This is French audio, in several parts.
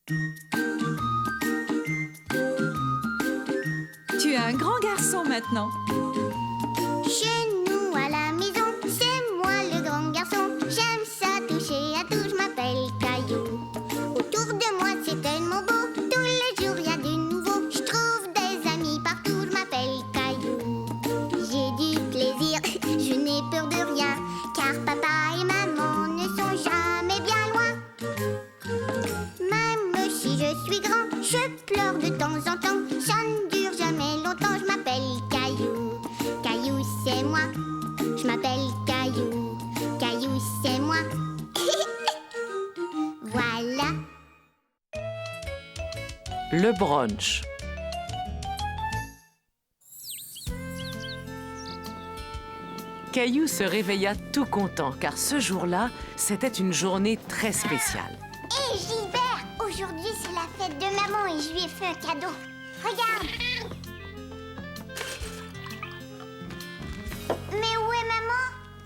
Tu es un grand garçon maintenant. Chez nous à la maison, c'est moi le grand garçon. J'aime ça toucher à tout, je m'appelle Caillou. Autour de moi c'est tellement beau, tous les jours y a du nouveau. Je trouve des amis partout, je m'appelle Caillou. J'ai du plaisir, je n'ai peur de rien, car papa et maman ne sont jamais bien loin. Même si je suis grand, je pleure de temps en temps. Ça ne dure jamais longtemps, je m'appelle Caillou. Caillou, c'est moi. Je m'appelle Caillou. Caillou, c'est moi. Voilà. Le brunch. Caillou se réveilla tout content, car ce jour-là, c'était une journée très spéciale. Hé, Gilbert, aujourd'hui c'est la fête de maman et je lui ai fait un cadeau. Regarde. Mais où est maman?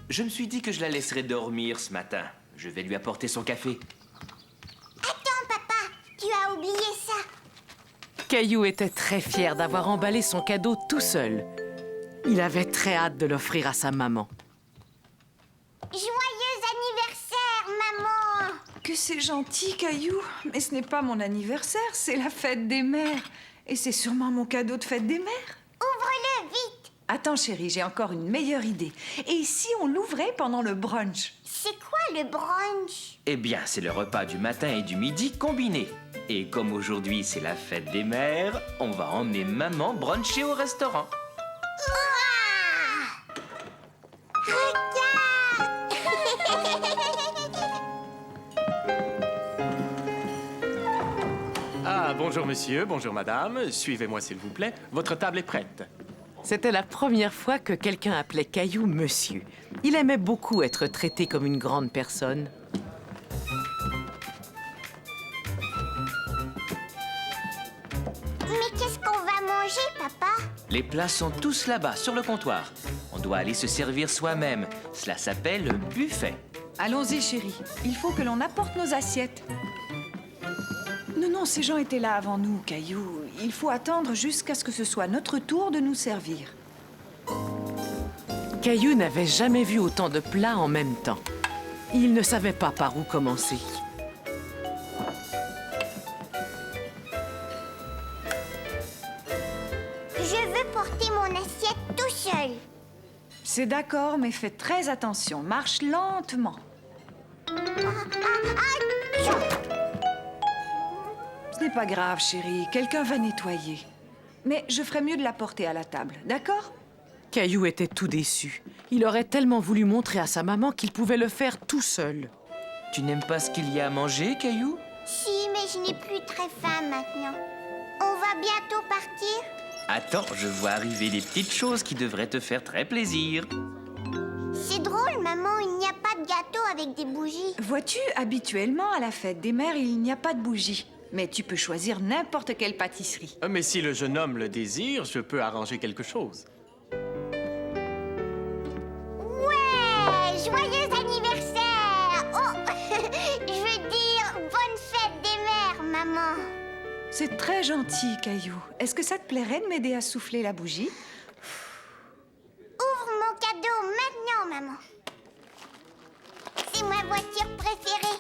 Je me suis dit que je la laisserais dormir ce matin. Je vais lui apporter son café. Attends, papa, tu as oublié ça. Caillou était très fier d'avoir emballé son cadeau tout seul. Il avait très hâte de l'offrir à sa maman. Joyeux anniversaire, maman. Que c'est gentil, Caillou. Mais ce n'est pas mon anniversaire, c'est la fête des mères. Et c'est sûrement mon cadeau de fête des mères. Ouvre-le vite. Attends, chérie, j'ai encore une meilleure idée. Et si on l'ouvrait pendant le brunch? C'est quoi le brunch? Eh bien, c'est le repas du matin et du midi combiné. Et comme aujourd'hui c'est la fête des mères, on va emmener maman bruncher au restaurant. Ah, bonjour monsieur, bonjour madame. Suivez-moi s'il vous plaît. Votre table est prête. C'était la première fois que quelqu'un appelait Caillou monsieur. Il aimait beaucoup être traité comme une grande personne. Mais qu'est-ce qu'on va manger, papa? Les plats sont tous là-bas, sur le comptoir. On doit aller se servir soi-même. Cela s'appelle le buffet. Allons-y, chérie. Il faut que l'on apporte nos assiettes. Non, ces gens étaient là avant nous, Caillou. Il faut attendre jusqu'à ce que ce soit notre tour de nous servir. Caillou n'avait jamais vu autant de plats en même temps. Il ne savait pas par où commencer. Je veux porter mon assiette tout seul. C'est d'accord, mais fais très attention. Marche lentement. Ce n'est pas grave, chérie. Quelqu'un va nettoyer. Mais je ferais mieux de la porter à la table, d'accord? Caillou était tout déçu. Il aurait tellement voulu montrer à sa maman qu'il pouvait le faire tout seul. Tu n'aimes pas ce qu'il y a à manger, Caillou? Si, mais je n'ai plus très faim maintenant. On va bientôt partir? Attends, je vois arriver des petites choses qui devraient te faire très plaisir. C'est drôle, maman, il n'y a pas de gâteau avec des bougies. Vois-tu, habituellement, à la fête des mères, il n'y a pas de bougie. Mais tu peux choisir n'importe quelle pâtisserie. Mais si le jeune homme le désire, je peux arranger quelque chose. Ouais! Joyeux anniversaire! Oh! Je veux dire, bonne fête des mères, maman. C'est très gentil, Caillou. Est-ce que ça te plairait de m'aider à souffler la bougie? Ouvre mon cadeau maintenant, maman. C'est ma voiture préférée.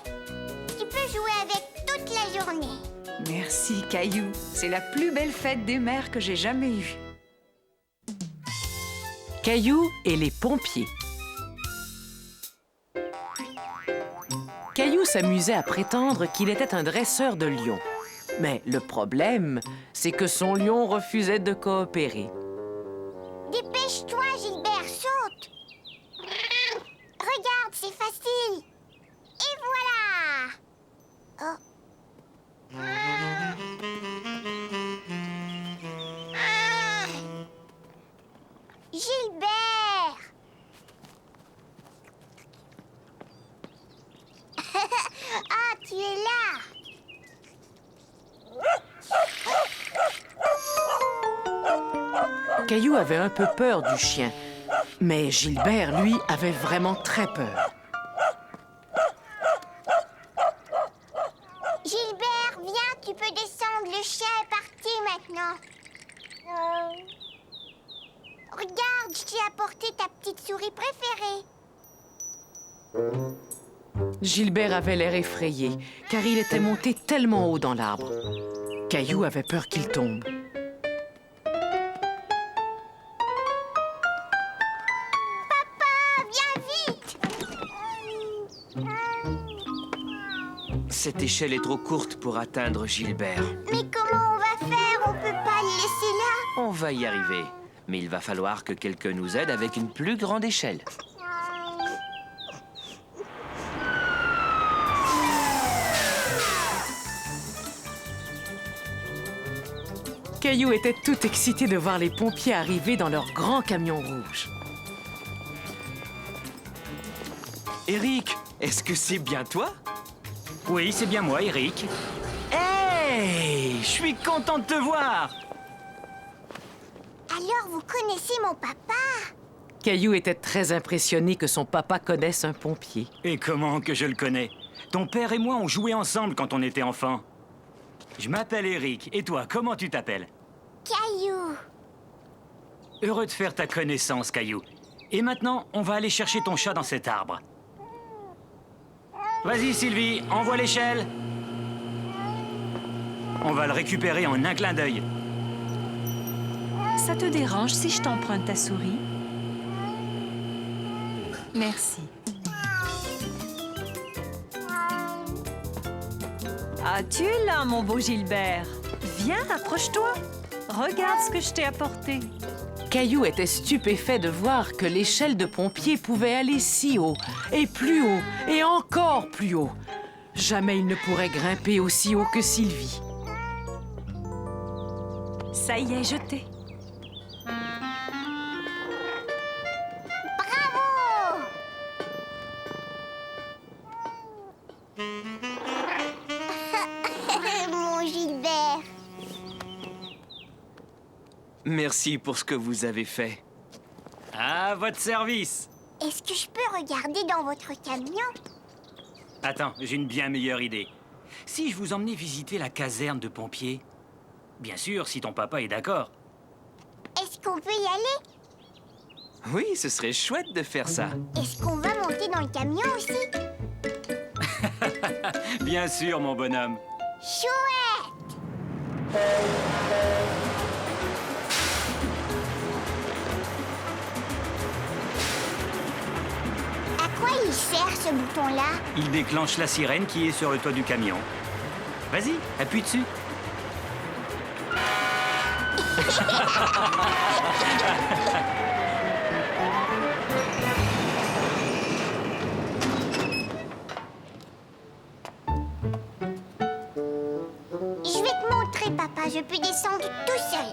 Tu peux jouer avec toute la journée. Merci, Caillou. C'est la plus belle fête des mères que j'ai jamais eue. Caillou et les pompiers. Caillou s'amusait à prétendre qu'il était un dresseur de lions. Mais le problème, c'est que son lion refusait de coopérer. Dépêche-toi, Gilbert, saute. Regarde, c'est facile. Et voilà. Oh. Ah. Gilbert. Ah, tu es là. Caillou avait un peu peur du chien, mais Gilbert, lui, avait vraiment très peur. Gilbert, viens souris préférée. Gilbert avait l'air effrayé, car il était monté tellement haut dans l'arbre. Caillou avait peur qu'il tombe. Viens vite! Cette échelle est trop courte pour atteindre Gilbert. Mais comment on va faire? On peut pas le laisser là. On va y arriver. Mais il va falloir que quelqu'un nous aide avec une plus grande échelle. Caillou était tout excité de voir les pompiers arriver dans leur grand camion rouge. Eric, est-ce que c'est bien toi? Oui, c'est bien moi, Eric. Hey! Je suis content de te voir! Alors vous connaissez mon papa? Caillou était très impressionné que son papa connaisse un pompier. Et comment que je le connais? Ton père et moi, on jouait ensemble quand on était enfants. Je m'appelle Eric. Et toi, comment tu t'appelles? Caillou. Heureux de faire ta connaissance, Caillou. Et maintenant, on va aller chercher ton chat dans cet arbre. Vas-y, Sylvie, envoie l'échelle. On va le récupérer en un clin d'œil. Ça te dérange si je t'emprunte ta souris? Merci. Ah, tu es là, mon beau Gilbert. Viens, approche-toi. Regarde ce que je t'ai apporté. Caillou était stupéfait de voir que l'échelle de pompier pouvait aller si haut, et plus haut, et encore plus haut. Jamais il ne pourrait grimper aussi haut que Sylvie. Ça y est, jeté. Bravo! Mon Gilbert. Merci pour ce que vous avez fait. À votre service. Est-ce que je peux regarder dans votre camion? Attends, j'ai une bien meilleure idée. Si je vous emmenais visiter la caserne de pompiers? Bien sûr, si ton papa est d'accord. Est-ce qu'on peut y aller? Oui, ce serait chouette de faire ça. Est-ce qu'on va monter dans le camion aussi? Bien sûr, mon bonhomme. Chouette! À quoi il sert ce bouton-là? Il déclenche la sirène qui est sur le toit du camion. Vas-y, appuie dessus. Je vais te montrer, papa. Je peux descendre tout seul.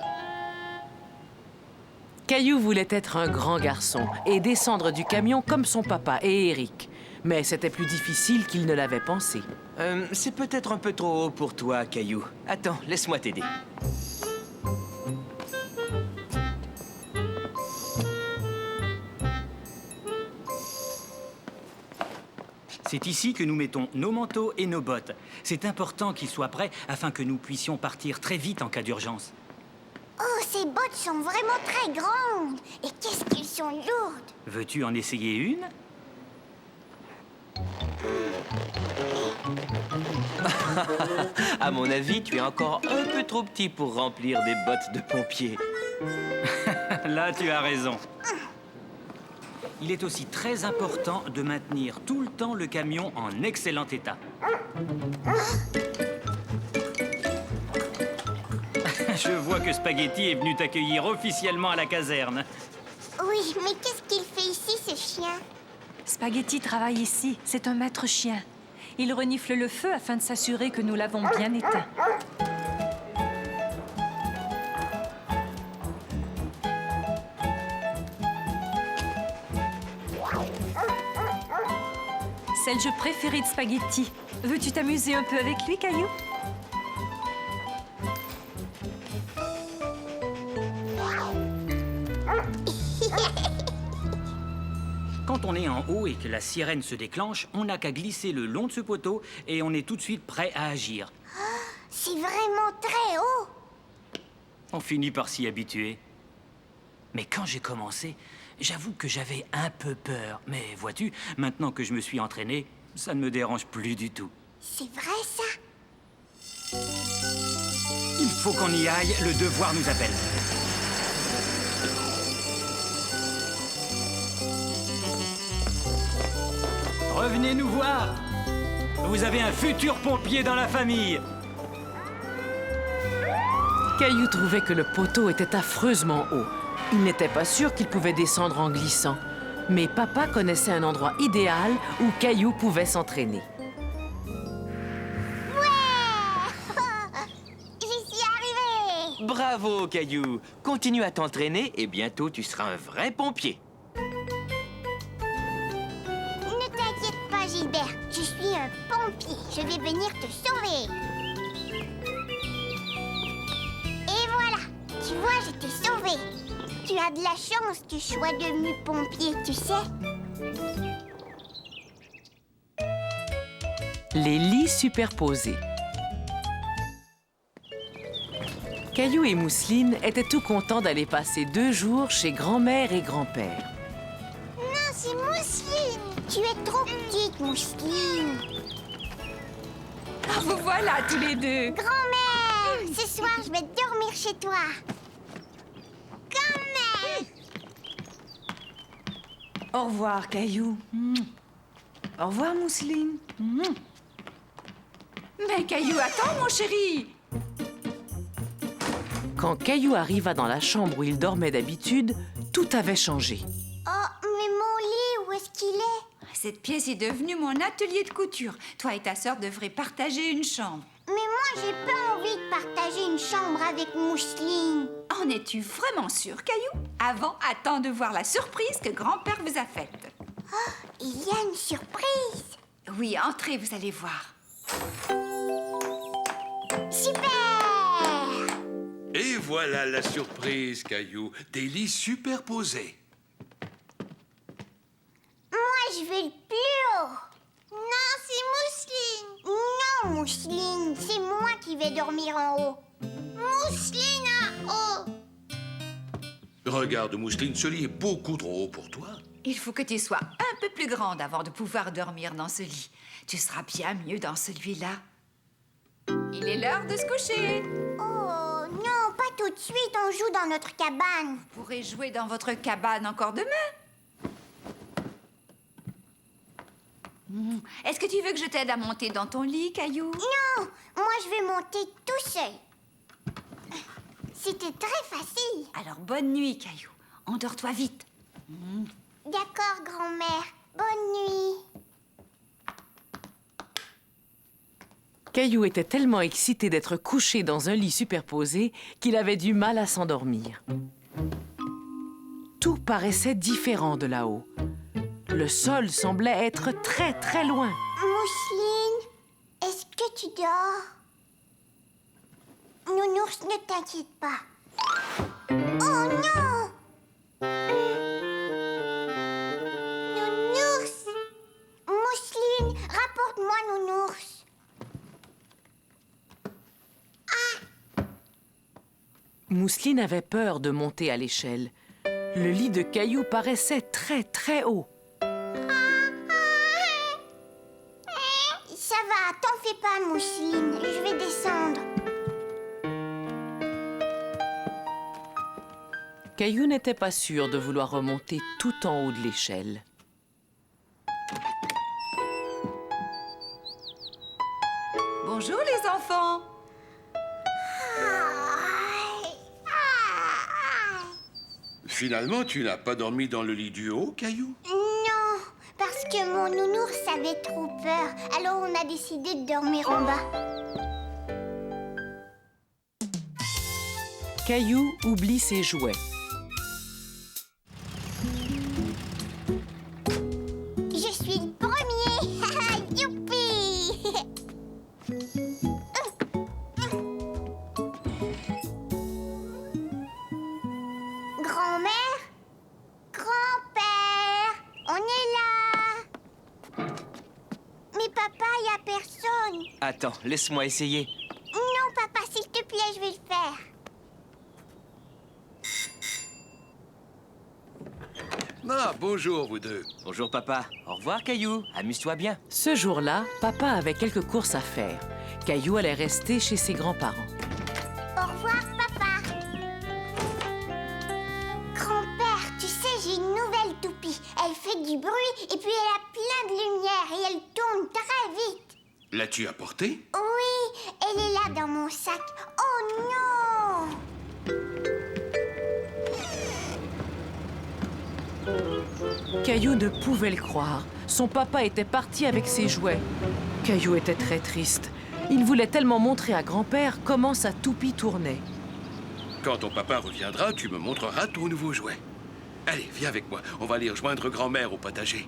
Caillou voulait être un grand garçon et descendre du camion comme son papa et Eric. Mais c'était plus difficile qu'il ne l'avait pensé. C'est peut-être un peu trop haut pour toi, Caillou. Attends, laisse-moi t'aider. C'est ici que nous mettons nos manteaux et nos bottes. C'est important qu'ils soient prêts afin que nous puissions partir très vite en cas d'urgence. Oh, ces bottes sont vraiment très grandes. Et qu'est-ce qu'elles sont lourdes. Veux-tu en essayer une? À mon avis, tu es encore un peu trop petit pour remplir des bottes de pompier. Là, tu as raison. Il est aussi très important de maintenir tout le temps le camion en excellent état. Je vois que Spaghetti est venu t'accueillir officiellement à la caserne. Oui, mais qu'est-ce qu'il fait ici, ce chien? Spaghetti travaille ici. C'est un maître chien. Il renifle le feu afin de s'assurer que nous l'avons bien éteint. C'est le jeu préféré de Spaghetti. Veux-tu t'amuser un peu avec lui, Caillou? Quand on est en haut et que la sirène se déclenche, on n'a qu'à glisser le long de ce poteau et on est tout de suite prêt à agir. C'est vraiment très haut. On finit par s'y habituer. Mais quand j'ai commencé, J'avoue que j'avais un peu peur. Mais vois-tu, maintenant que je me suis entraîné, ça ne me dérange plus du tout. C'est vrai, ça? Il faut qu'on y aille, le devoir nous appelle. Revenez nous voir. Vous avez un futur pompier dans la famille. Caillou trouvait que le poteau était affreusement haut. Il n'était pas sûr qu'il pouvait descendre en glissant. Mais papa connaissait un endroit idéal où Caillou pouvait s'entraîner. J'y suis arrivée! Bravo, Caillou. Continue à t'entraîner et bientôt tu seras un vrai pompier. Ne t'inquiète pas, Gilbert. Je suis un pompier. Je vais venir te sauver. Et voilà. Tu vois, je t'ai sauvé. Tu as de la chance que je sois devenu pompier, tu sais. Les lits superposés. Caillou et Mousseline étaient tout contents d'aller passer 2 jours chez grand-mère et grand-père. Non, c'est Mousseline. Tu es trop petite, Mousseline. Ah, vous voilà tous les deux. Grand-mère, ce soir, je vais dormir chez toi. Grand-mère. Au revoir, Caillou. Au revoir, Mousseline. Mais Caillou, attends, mon chéri. Quand Caillou arriva dans la chambre où il dormait d'habitude, tout avait changé. Oh, mais mon lit, où est-ce qu'il est? Cette pièce est devenue mon atelier de couture. Toi et ta sœur devraient partager une chambre. Mais moi, j'ai pas envie de partager une chambre avec Mousseline. En es-tu vraiment sûre, Caillou? Avant, attends de voir la surprise que grand-père vous a faite. Il y a une surprise. Oui, entrez, vous allez voir. Super! Et voilà la surprise, Caillou. Des lits superposés. Moi, je veux le plus haut. Non, c'est Mousseline. Non, Mousseline, c'est moi qui vais dormir en haut. Mousseline en haut. Regarde, Mousseline, ce lit est beaucoup trop haut pour toi. Il faut que tu sois un peu plus grande avant de pouvoir dormir dans ce lit. Tu seras bien mieux dans celui-là. Il est l'heure de se coucher. Oh, non, pas tout de suite, on joue dans notre cabane. Vous pourrez jouer dans votre cabane encore demain. Est-ce que tu veux que je t'aide à monter dans ton lit, Caillou? Non, moi je vais monter tout seul. C'était très facile. Alors bonne nuit, Caillou. Endors-toi vite. D'accord, grand-mère. Bonne nuit. Caillou était tellement excité d'être couché dans un lit superposé qu'il avait du mal à s'endormir. Tout paraissait différent de là-haut. Le sol semblait être très, très loin. Mousseline, est-ce que tu dors? Nounours, ne t'inquiète pas. Oh non! Nounours! Mousseline, rapporte-moi Nounours. Mousseline avait peur de monter à l'échelle. Le lit de Caillou paraissait très, très haut. Ça va, t'en fais pas, Mousseline. Je vais descendre. Caillou n'était pas sûr de vouloir remonter tout en haut de l'échelle. Bonjour les enfants. Finalement, tu n'as pas dormi dans le lit du haut, Caillou? Non, parce que mon nounours avait trop peur. Alors on a décidé de dormir en bas. Caillou oublie ses jouets. Je suis le premier. Youpi! Grand-mère? Grand-père? On est là! Mais papa, il n'y a personne. Attends, laisse-moi essayer. Non, papa, s'il te plaît, je vais le faire. Ah, bonjour, vous deux. Bonjour papa. Au revoir Caillou. Amuse-toi bien. Ce jour-là, papa avait quelques courses à faire. Caillou allait rester chez ses grands-parents. Au revoir, papa. Grand-père, tu sais, j'ai une nouvelle toupie. Elle fait du bruit et puis elle a plein de lumière et elle tourne très vite. L'as-tu apportée? Oui, elle est là dans mon sac. Oh non! Caillou ne pouvait le croire. Son papa était parti avec ses jouets. Caillou était très triste. Il voulait tellement montrer à grand-père comment sa toupie tournait. Quand ton papa reviendra, tu me montreras ton nouveau jouet. Allez, viens avec moi. On va aller rejoindre grand-mère au potager.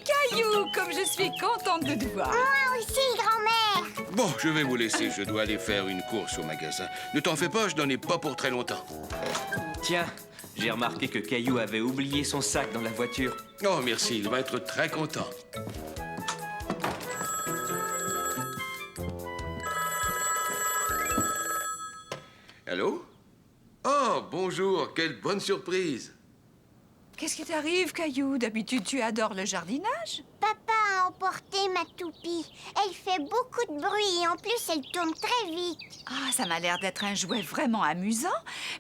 Caillou, comme je suis contente de te voir. Moi aussi, grand-mère. Bon, je vais vous laisser. Je dois aller faire une course au magasin. Ne t'en fais pas, je n'en ai pas pour très longtemps. Tiens, j'ai remarqué que Caillou avait oublié son sac dans la voiture. Oh, merci. Il va être très content. Allô? Oh, bonjour. Quelle bonne surprise. Qu'est-ce qui t'arrive, Caillou? D'habitude, tu adores le jardinage. Papa a emporté ma toupie. Elle fait beaucoup de bruit et en plus, elle tourne très vite. Ah, ça m'a l'air d'être un jouet vraiment amusant.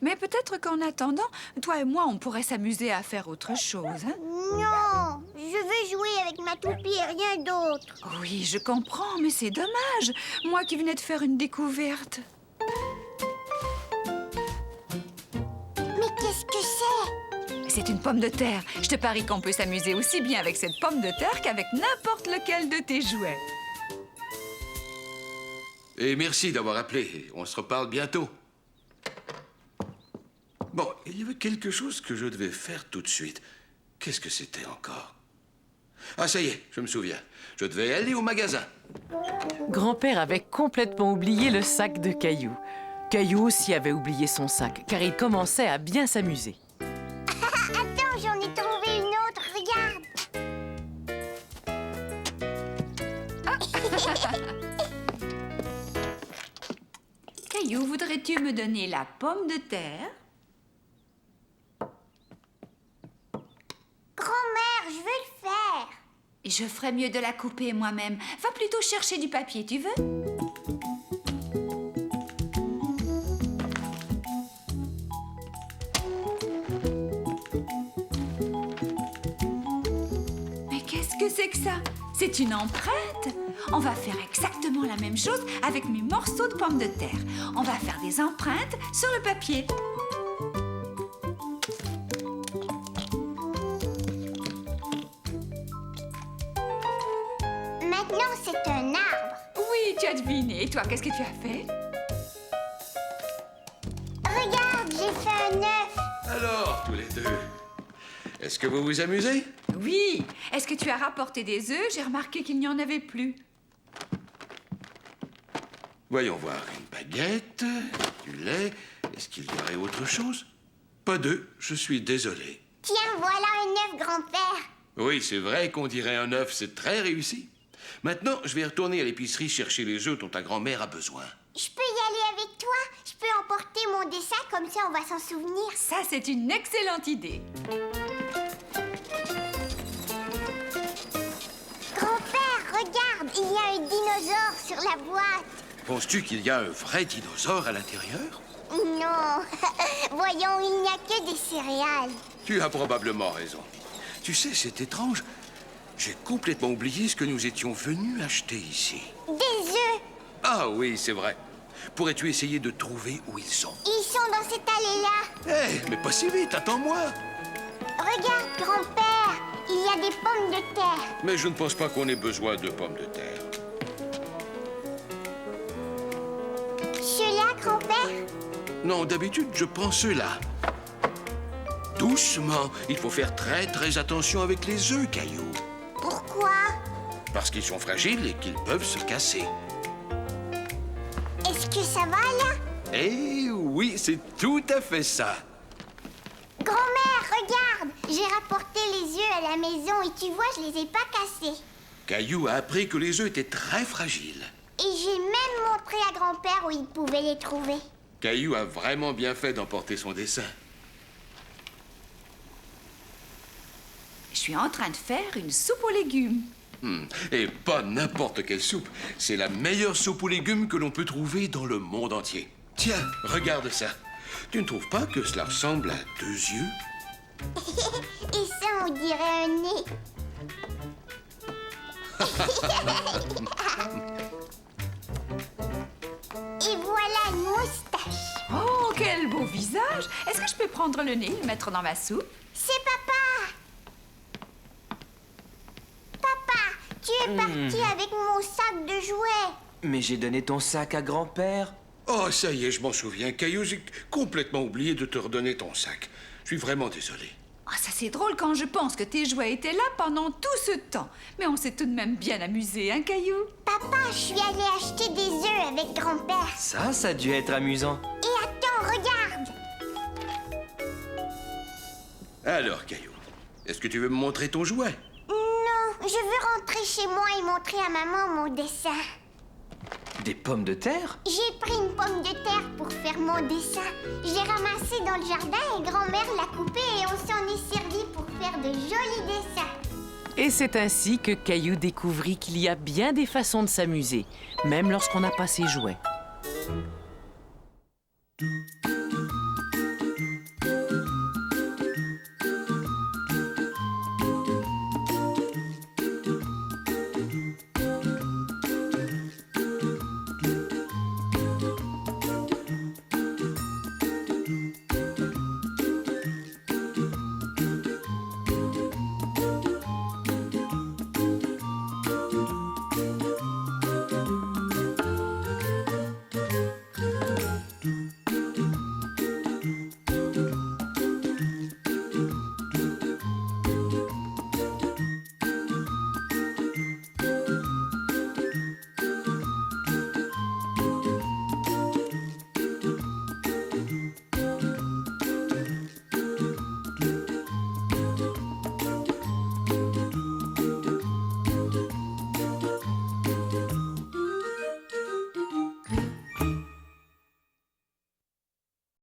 Mais peut-être qu'en attendant, toi et moi, on pourrait s'amuser à faire autre chose, hein? Non, je veux jouer avec ma toupie et rien d'autre. Oui, je comprends, mais c'est dommage. Moi qui venais de faire une découverte. Mais qu'est-ce que c'est? C'est une pomme de terre. Je te parie qu'on peut s'amuser aussi bien avec cette pomme de terre qu'avec n'importe lequel de tes jouets. Et merci d'avoir appelé. On se reparle bientôt. Bon, il y avait quelque chose que je devais faire tout de suite. Qu'est-ce que c'était encore? Ah, ça y est, je me souviens. Je devais aller au magasin. Grand-père avait complètement oublié le sac de Caillou. Caillou aussi avait oublié son sac, car il commençait à bien s'amuser. Attends, j'en ai trouvé une autre, regarde. Caillou, voudrais-tu me donner la pomme de terre? Grand-mère, je veux le faire. Je ferais mieux de la couper moi-même. Va plutôt chercher du papier, tu veux? Mais qu'est-ce que c'est que ça? C'est une empreinte? On va faire exactement la même chose avec mes morceaux de pommes de terre. On va faire des empreintes sur le papier. Maintenant, c'est un arbre. Oui, tu as deviné. Et toi, qu'est-ce que tu as fait? Regarde, j'ai fait un œuf. Alors, tous les deux, est-ce que vous vous amusez? Oui. Est-ce que tu as rapporté des œufs? J'ai remarqué qu'il n'y en avait plus. Voyons voir. Une baguette, du lait. Est-ce qu'il y aurait autre chose? Pas d'œufs, je suis désolé. Tiens, voilà un œuf, grand-père. Oui, c'est vrai qu'on dirait un œuf, c'est très réussi. Maintenant, je vais retourner à l'épicerie chercher les œufs dont ta grand-mère a besoin. Je peux y aller avec toi? Je peux emporter mon dessin, comme ça on va s'en souvenir. Ça, c'est une excellente idée. Grand-père, regarde, il y a un dinosaure sur la boîte. Penses-tu qu'il y a un vrai dinosaure à l'intérieur? Non, voyons, il n'y a que des céréales. Tu as probablement raison. Tu sais, c'est étrange. J'ai complètement oublié ce que nous étions venus acheter ici. Des œufs. Ah oui, c'est vrai. Pourrais-tu essayer de trouver où ils sont? Ils sont dans cette allée-là. Mais pas si vite, attends-moi. Regarde, grand-père, il y a des pommes de terre. Mais je ne pense pas qu'on ait besoin de pommes de terre. Ceux-là, grand-père? Non, d'habitude, je prends ceux-là. Doucement. Il faut faire très attention avec les œufs, Caillou. Pourquoi? Parce qu'ils sont fragiles et qu'ils peuvent se casser. Est-ce que ça va, là? Eh oui, c'est tout à fait ça. Grand-mère, regarde, j'ai rapporté les œufs à la maison et tu vois, je les ai pas cassés. Caillou a appris que les œufs étaient très fragiles. Et j'ai même montré à grand-père où il pouvait les trouver. Caillou a vraiment bien fait d'emporter son dessin. Je suis en train de faire une soupe aux légumes. Et pas n'importe quelle soupe. C'est la meilleure soupe aux légumes que l'on peut trouver dans le monde entier. Tiens, regarde ça. Tu ne trouves pas que cela ressemble à 2 yeux? Et ça, on dirait un nez. Et voilà une moustache. Oh, quel beau visage! Est-ce que je peux prendre le nez et le mettre dans ma soupe? C'est papa. Papa, tu es parti avec mon sac de jouets. Mais j'ai donné ton sac à grand-père. Oh, ça y est, je m'en souviens. Caillou, j'ai complètement oublié de te redonner ton sac. Je suis vraiment désolé. Oh, ça c'est drôle quand je pense que tes jouets étaient là pendant tout ce temps. Mais on s'est tout de même bien amusé, hein, Caillou? Papa, je suis allée acheter des œufs avec grand-père. Ça a dû être amusant. Et attends, regarde. Alors, Caillou, est-ce que tu veux me montrer ton jouet? Non, je veux rentrer chez moi et montrer à maman mon dessin. Des pommes de terre? J'ai pris une pomme de terre pour faire mon dessin. Je l'ai ramassée dans le jardin et grand-mère l'a coupée et on s'en est servi pour faire de jolis dessins. Et c'est ainsi que Caillou découvrit qu'il y a bien des façons de s'amuser, même lorsqu'on n'a pas ses jouets.